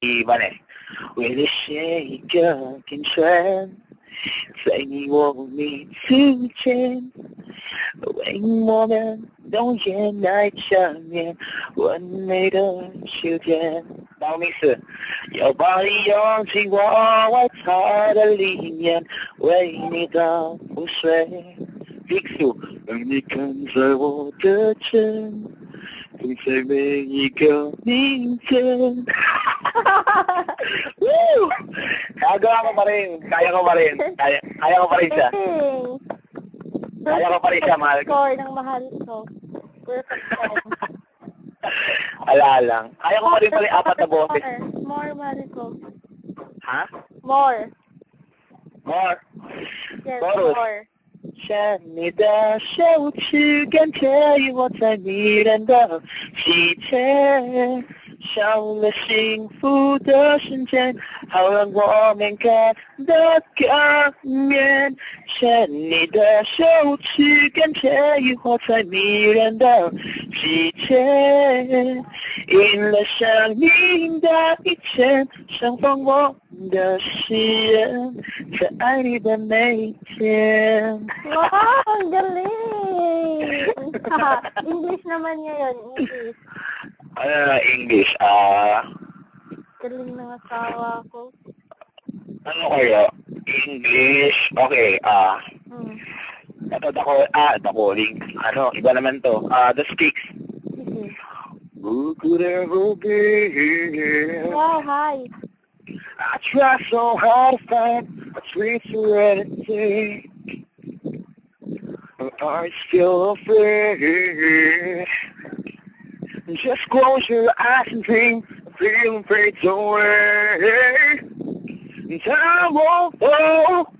Ivan eh. 为了写一个天春，在你我你之间，为我们动眼来想念完美的秋天。不好意思，要把你拥进我外套的里面，为你倒覆水。Big 让你看在我的chân，停在每一个明天。Nagawa ko pa rin. Kaya ko pa rin. Kaya ko pa rin siya. Kaya ko pa rin siya, mahal ko. Score ng mahal ko. Perfect time. Wala lang. Kaya ko pa rin pala yung apat na boses. More, mahal ko. Ha? More. More. Yes, Chorus. more. 牵你的手去感觉我在迷人的季节，少了幸福的瞬间，好让我们看得更远。牵你的手去感觉我在迷人的季节，赢了生命的一切，相逢我的誓言，在爱你的每一天。Wow, ang galing! English naman ngayon, English. Ano na English? Galing ng asawa ko. Ano kayo? English? Okay, ito, the calling. Ano, iba naman to. The Sticks. Sige. Who could ever be? Wow, hi. I try so hard to find a sweet serenity. But are you still afraid? Just close your eyes and dream, feeling fades away. Time won't fall,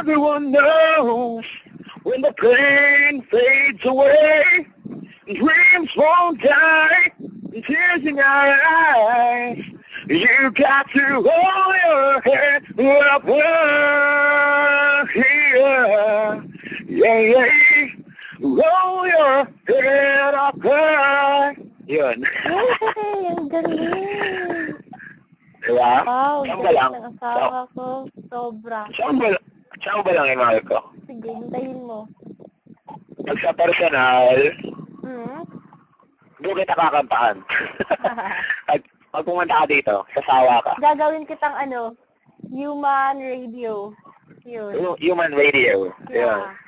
everyone knows. When the pain fades away, dreams won't die, tears in our eyes. You got to hold your head up here. Yeah. Roll your head up high. Yun. Yay! Ang galing! Diba? Wow, Saan ba galing lang? ng asawa ko. Sobra. Saan ba lang yung mahal ko? Sige, hintayin mo. Pag sa personal, doon kita kakantahan. Pag pumunta ka dito, sasawa ka. Gagawin kitang human radio. Yun. Human radio. Yeah. Yun.